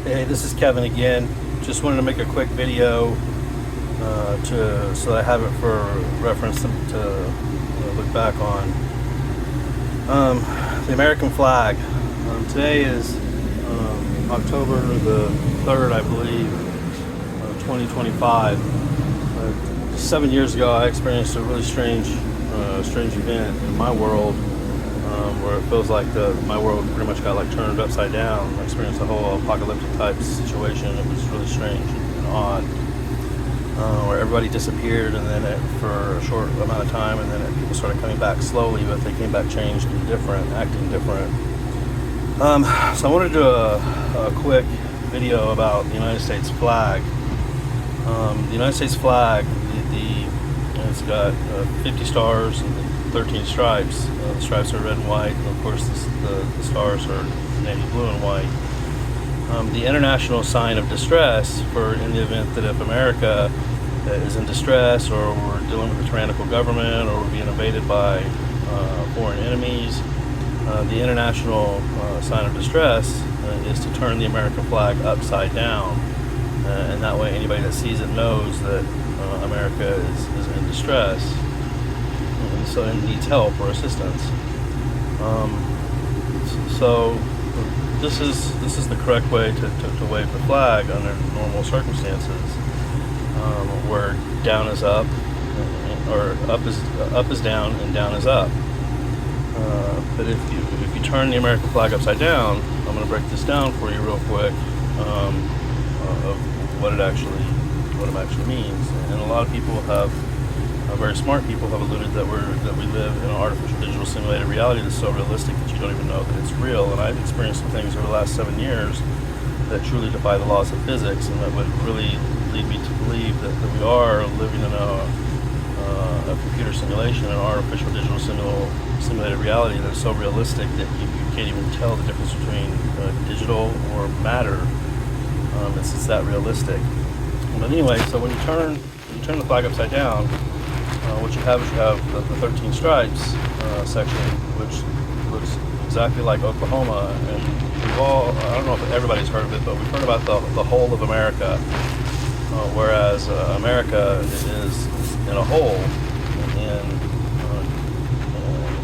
Hey, this is Kevin again. Just wanted to make a quick video so I have it for reference to look back on. The American flag. Today is October the 3rd, I believe, 2025. 7 years ago, I experienced a really strange event in my world, where it feels like my world pretty much got turned upside down. I experienced a whole apocalyptic type situation. It was really strange and odd, where everybody disappeared, and then for a short amount of time, and then people started coming back slowly, but they came back changed and different, acting different. So I wanted to do a quick video about the United States flag. The United States flag, it's got 50 stars and 13 stripes. The stripes are red and white, and of course the stars are navy blue and white. The international sign of distress for in the event that if America is in distress, or we're dealing with a tyrannical government, or we're being invaded by foreign enemies, the international sign of distress is to turn the American flag upside down, and that way anybody that sees it knows that America is in distress, and so it needs help or assistance. So this is the correct way to wave the flag under normal circumstances, where down is up, or up is down, and down is up. But if you turn the American flag upside down, I'm going to break this down for you real quick, of what it actually means. And a lot of people very smart people have alluded that we live in an artificial digital simulated reality that's so realistic that you don't even know that it's real. And I've experienced some things over the last 7 years that truly defy the laws of physics, and that would really lead me to believe that we are living in a computer simulation, an artificial digital simulated reality that's so realistic that you can't even tell the difference between digital or matter. It's that realistic. But anyway, so when you turn the flag upside down, what you have is the 13 stripes section, which looks exactly like Oklahoma. And I don't know if everybody's heard of it, but we've heard about the whole of America, whereas America is in a whole, in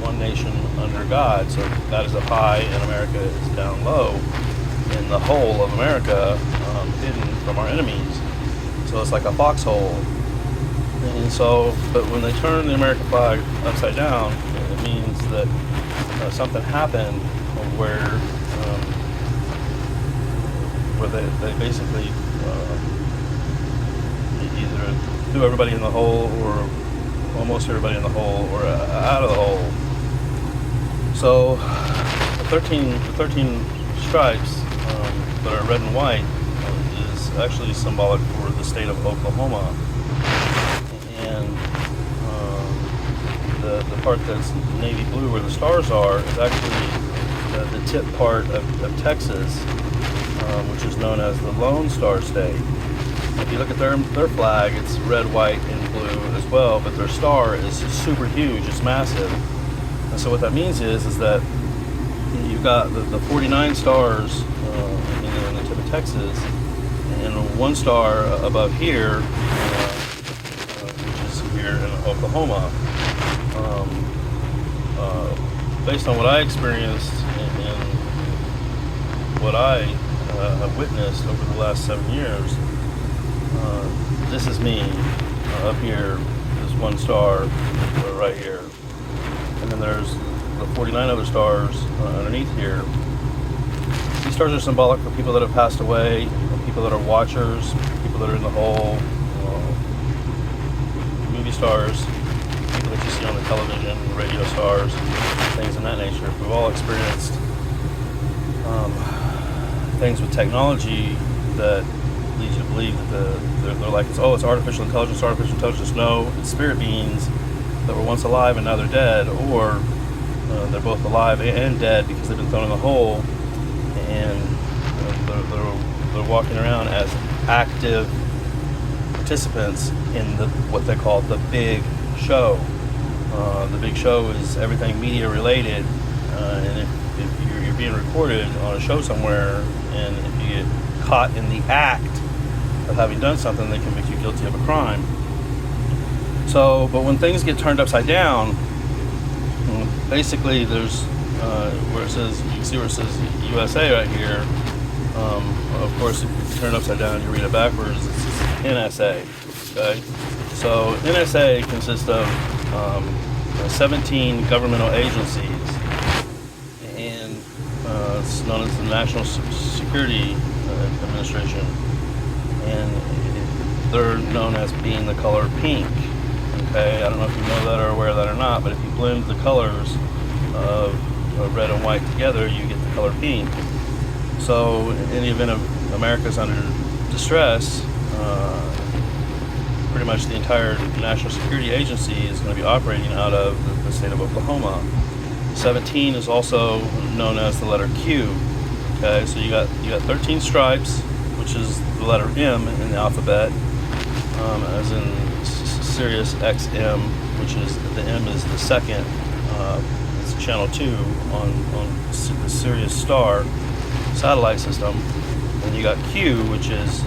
one nation under God. So God is up high and America is down low, in the whole of America, hidden from our enemies. So it's like a foxhole. And so, but when they turn the American flag upside down, it means that something happened where they basically either threw everybody in the hole, or almost everybody in the hole, or out of the hole. So the 13 stripes that are red and white is actually symbolic for the state of Oklahoma. And the part that's navy blue, where the stars are, is actually the tip part of Texas, which is known as the Lone Star State. If you look at their flag, it's red, white, and blue as well, but their star is super huge, it's massive. And so what that means is that you've got the 49 stars in the tip of Texas, and one star above here, which is here in Oklahoma. Based on what I experienced and what I have witnessed over the last 7 years, this is me up here, this one star right here, and then there's the 49 other stars underneath here. These stars are symbolic for people that have passed away, people that are watchers, people that are in the hole, movie stars, people that you see on the television, radio stars, things in that nature. We've all experienced things with technology that lead you to believe that they're like, it's artificial intelligence. No, it's spirit beings that were once alive and now they're dead, or they're both alive and dead because they've been thrown in the hole, and they're walking around as active participants in what they call the big show. The big show is everything media related, and if you're being recorded on a show somewhere, and if you get caught in the act of having done something, they convict you guilty of a crime. So, but when things get turned upside down, basically there's where it says, you can see where it says USA right here. Of course, if you turn it upside down and you read it backwards, it's NSA. Okay, so NSA consists of 17 governmental agencies, and it's known as the National Security Administration, and they're known as being the color pink. Okay, I don't know if you know that or aware of that or not, but if you blend the colors of red and white together, you get the color pink. So in the event of America's under distress, pretty much the entire National Security Agency is going to be operating out of the state of Oklahoma. 17 is also known as the letter Q. Okay, so you got 13 stripes, which is the letter M in the alphabet, as in Sirius XM, which is the M is the second. It's channel 2 on the Sirius Star satellite system. And you got Q, which is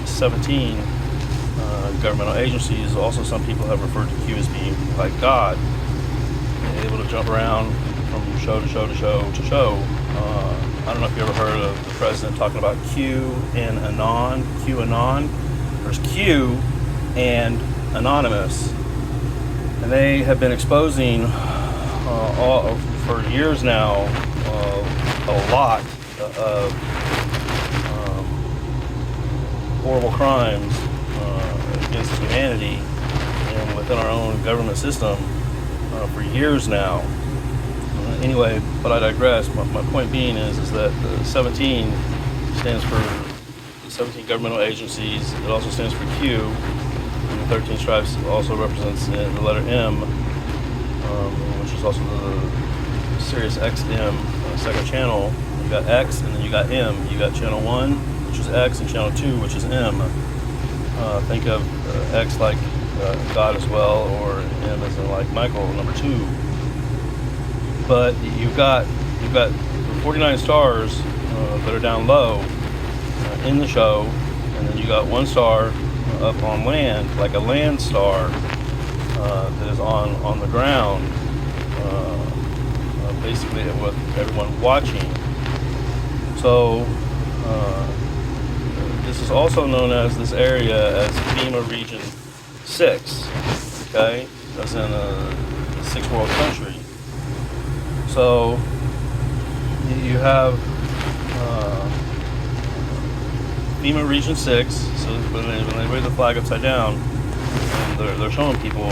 17 governmental agencies. Also, some people have referred to Q as being like God, able to jump around from show to show to show to show. I don't know if you ever heard of the president talking about Q and Anon. QAnon. There's Q and Anonymous, and they have been exposing for years now a lot of horrible crimes against humanity and within our own government system for years now. Anyway, but I digress. My point being is that the 17 stands for the 17 governmental agencies. It also stands for Q. And the 13 stripes also represents the letter M, which is also the Sirius XM second channel. You got X and then you got M. You got channel 1, which is X, and channel 2, which is M. Think of X like God as well, or M as in like Michael, number 2. But you've got 49 stars that are down low in the show, and then you got 1 star up on land, like a land star that is on the ground, basically with everyone watching. So this is also known as this area as FEMA Region 6, okay, as in a 6th world country. So you have FEMA Region 6. So when they wave the flag upside down, they're showing people,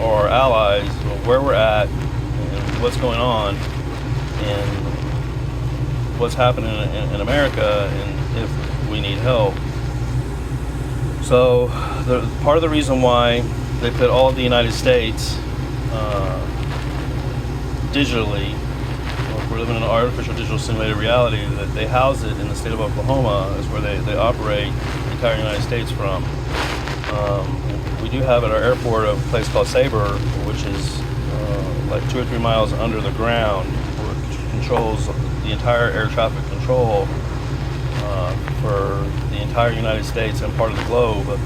or our allies, where we're at and what's going on and what's happening in America and if we need help. So part of the reason why they put all of the United States digitally, we're living in an artificial digital simulated reality, that they house it in the state of Oklahoma is where they operate the entire United States from. We do have at our airport a place called Sabre, which is like 2 or 3 miles under the ground, where it controls the entire air traffic control for the entire United States and part of the globe.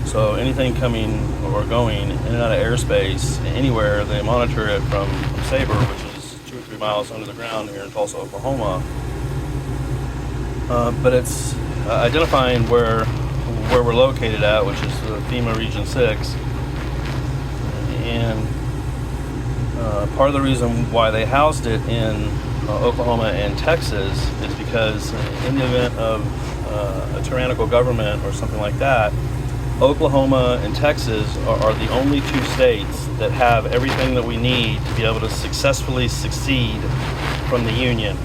So anything coming or going in and out of airspace anywhere, they monitor it from Sabre, which is 2 or 3 miles under the ground here in Tulsa, Oklahoma. But it's identifying where we're located at, which is FEMA Region 6. And part of the reason why they housed it in Oklahoma and Texas is because in the event of a tyrannical government or something like that, Oklahoma and Texas are the only 2 states that have everything that we need to be able to successfully succeed from the Union.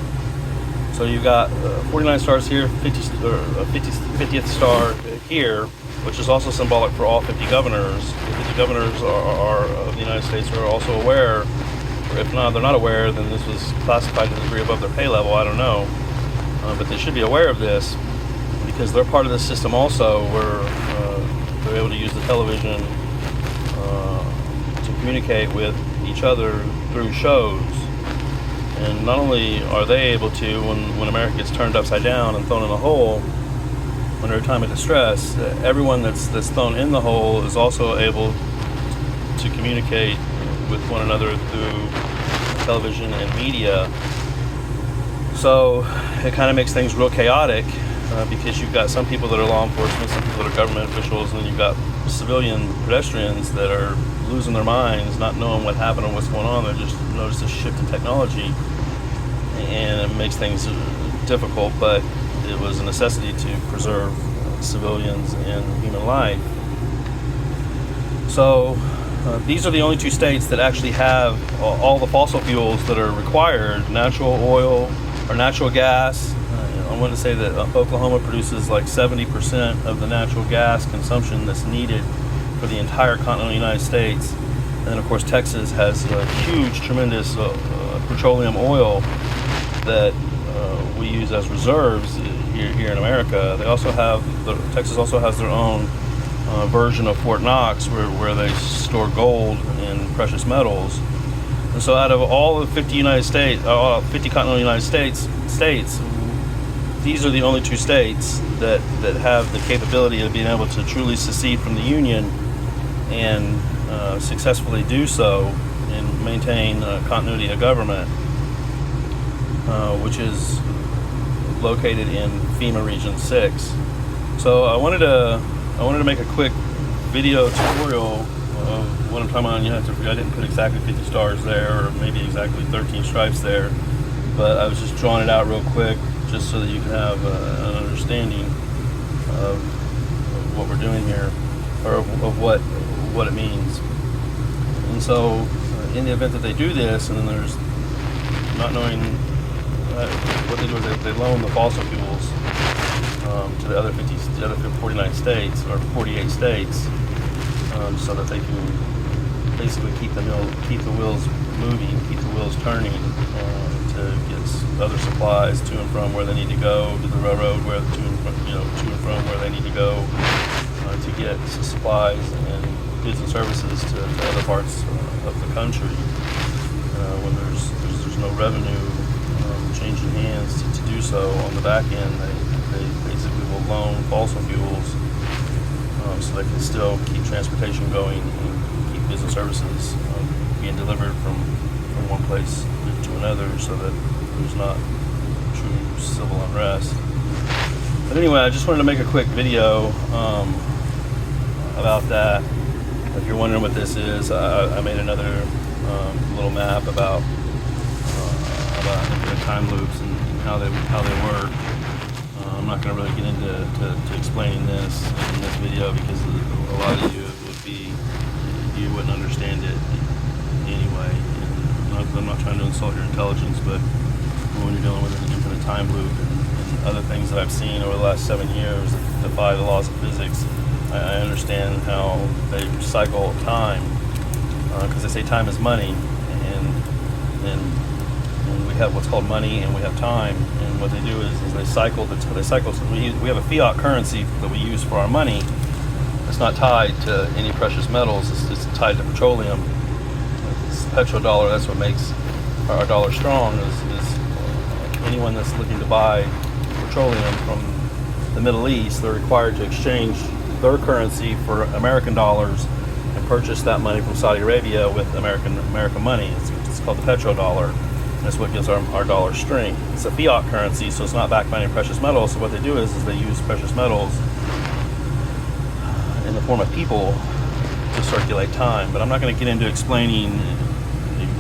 So you've got 49 stars here, 50th star here, which is also symbolic for all 50 governors. The 50 governors are of the United States are also aware, or if not, they're not aware, then this was classified to the degree above their pay level, I don't know. But they should be aware of this because they're part of the system also, where they're able to use the television to communicate with each other through shows. And not only are they able to, when America gets turned upside down and thrown in a hole under a time of distress, everyone that's thrown in the hole is also able to communicate with one another through television and media. So it kind of makes things real chaotic, because you've got some people that are law enforcement, some people that are government officials, and then you've got civilian pedestrians that are losing their minds, not knowing what happened or what's going on. They just notice a shift in technology, and it makes things difficult, but it was a necessity to preserve civilians and human life. So these are the only two states that actually have all the fossil fuels that are required: natural oil or natural gas. I want to say that Oklahoma produces like 70% of the natural gas consumption that's needed for the entire continental United States. And then of course Texas has a huge, tremendous petroleum oil that we use as reserves here in America. They also have, Texas also has their own version of Fort Knox where they store gold and precious metals. And so out of all the 50 continental United States, these are the only two states that have the capability of being able to truly secede from the Union and successfully do so and maintain continuity of government, which is located in FEMA Region 6. So I wanted to make a quick video tutorial of what I'm talking about. You have to forget I didn't put exactly 50 stars there, or maybe exactly 13 stripes there, but I was just drawing it out real quick just so that you can have an understanding of what we're doing here, or of what it means. And so in the event that they do this, and then there's not knowing what they do is they loan the fossil fuels to the other 49 states or 48 states, so that they can basically keep the wheels moving, keep the wheels turning, to get other supplies to and from where they need to go, to the railroad to and from where they need to go, to get supplies and goods and services to other parts of the country. When there's no revenue changing hands to do so on the back end, they basically will loan fossil fuels so they can still keep transportation going and keep business services being delivered from one place to another, so that there's not true civil unrest. But anyway, I just wanted to make a quick video about that. If you're wondering what this is, I made another little map about infinite time loops and how they work. I'm not going to really get into explaining this in this video, because a lot of you wouldn't understand it anyway. And I'm not trying to insult your intelligence, but when you're dealing with an infinite time loop and other things that I've seen over the last 7 years that defy the laws of physics, I understand how they cycle time, because they say time is money, and we have what's called money and we have time, and what they do is they cycle. So we have a fiat currency that we use for our money. It's not tied to any precious metals. It's tied to petroleum. It's petrodollar. That's what makes our dollar strong. Is anyone that's looking to buy petroleum from the Middle East, they're required to exchange their currency for American dollars and purchase that money from Saudi Arabia with American money. It's called the petrodollar. That's what gives our dollar strength. It's a fiat currency, so it's not backed by any precious metals. So what they do is they use precious metals in the form of people to circulate time. But I'm not going to get into explaining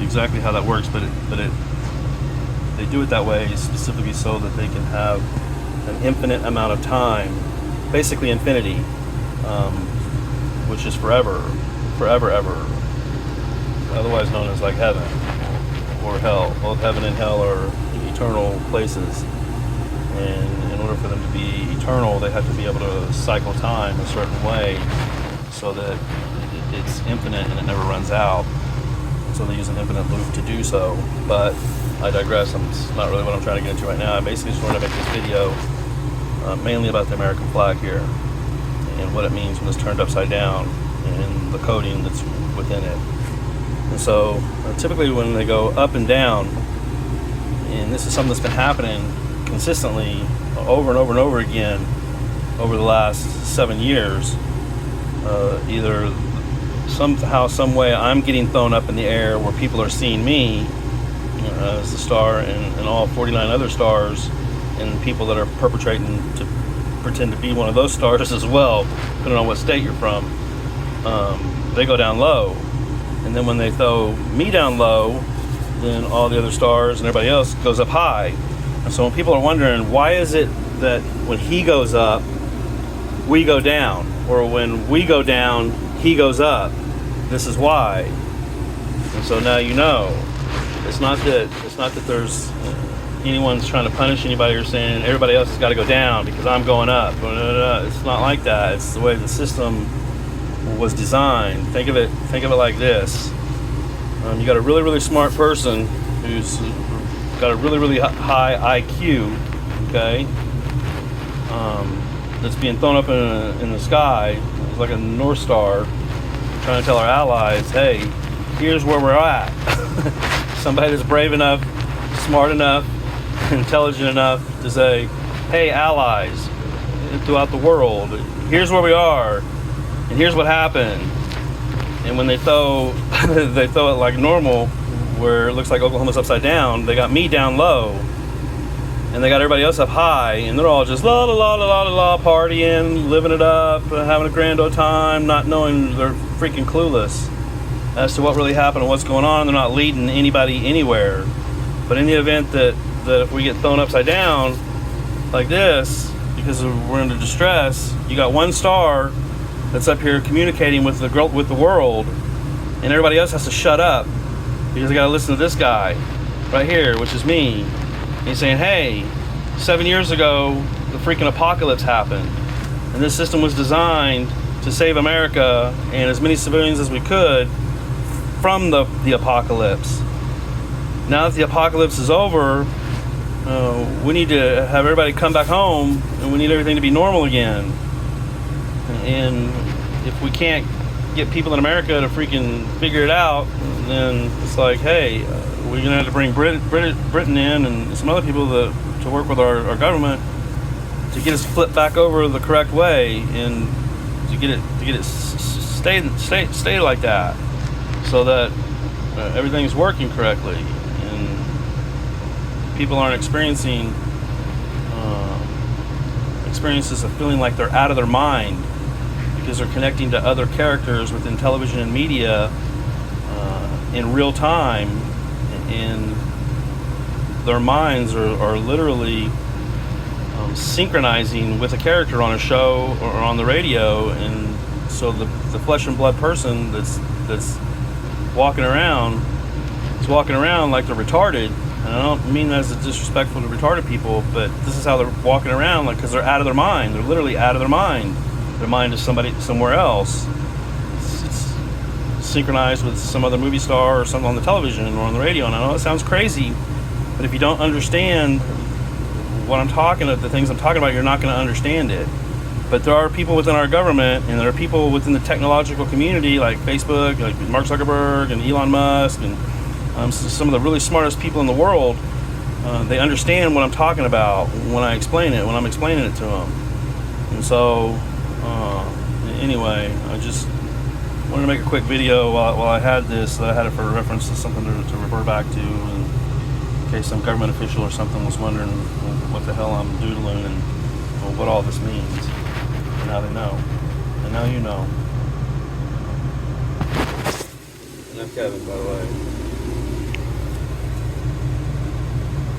exactly how that works. But they do it that way specifically so that they can have an infinite amount of time, basically infinity, which is forever, ever. Otherwise known as like heaven or hell. Both heaven and hell are eternal places, and in order for them to be eternal, they have to be able to cycle time a certain way so that it's infinite and it never runs out. So they use an infinite loop to do so. But I digress. It's not really what I'm trying to get into right now. I basically just wanted to make this video mainly about the American flag here and what it means when it's turned upside down and the coding that's within it. And so typically when they go up and down, and this is something that's been happening consistently over and over and over again over the last 7 years. Either somehow, some way, I'm getting thrown up in the air where people are seeing me as the star, and all 49 other stars, and people that are perpetrating to pretend to be one of those stars as well, depending on what state you're from. They go down low, and then when they throw me down low, then all the other stars and everybody else goes up high. And so when people are wondering, why is it that when he goes up, we go down, or when we go down, he goes up? This is why. And so now you know. It's not that there's anyone's trying to punish anybody or saying everybody else has got to go down because I'm going up. It's not like that. It's the way the system was designed. Think of it like this. You got a really, really smart person who's got a really, really high IQ, okay, that's being thrown up in the sky. It's like a North Star, trying to tell our allies, hey, here's where we're at. Somebody that's brave enough, smart enough, intelligent enough to say, hey, allies throughout the world, here's where we are, and here's what happened. And when they throw it like normal, where it looks like Oklahoma's upside down, they got me down low, and they got everybody else up high, and they're all just la la la la la la, partying, living it up, having a grand old time, not knowing, they're freaking clueless as to what really happened and what's going on. They're not leading anybody anywhere. But in the event that if we get thrown upside down like this because we're under distress, you got one star that's up here communicating with the world, and everybody else has to shut up because they got to listen to this guy right here, which is me. And he's saying, hey, 7 years ago the freaking apocalypse happened, and this system was designed to save America and as many civilians as we could from the apocalypse. Now that the apocalypse is over, we need to have everybody come back home, and we need everything to be normal again. And if we can't get people in America to freaking figure it out, then it's like, hey, we're gonna have to bring Britain in and some other people to work with our government to get us flipped back over the correct way, and to get it stay like that, so that everything's working correctly and people aren't experiencing experiences of feeling like they're out of their mind because they're connecting to other characters within television and media in real time, and their minds are literally synchronizing with a character on a show or on the radio. And so the flesh and blood person that's walking around like they're retarded. And I don't mean that as disrespectful to retarded people, but this is how they're walking around, like, because they're out of their mind. They're literally out of their mind. Their mind is somewhere else. It's synchronized with some other movie star or something on the television or on the radio. And I know it sounds crazy, but if you don't understand the things I'm talking about, you're not going to understand it. But there are people within our government, and there are people within the technological community, like Facebook, like Mark Zuckerberg and Elon Musk, and some of the really smartest people in the world. They understand what I'm talking about when I'm explaining it to them. And so, anyway, I just wanted to make a quick video while I had this. I had it for reference to something to refer back to, in case some government official or something was wondering what the hell I'm doodling and what all this means. And now they know. And now you know. And I'm Kevin, by the way.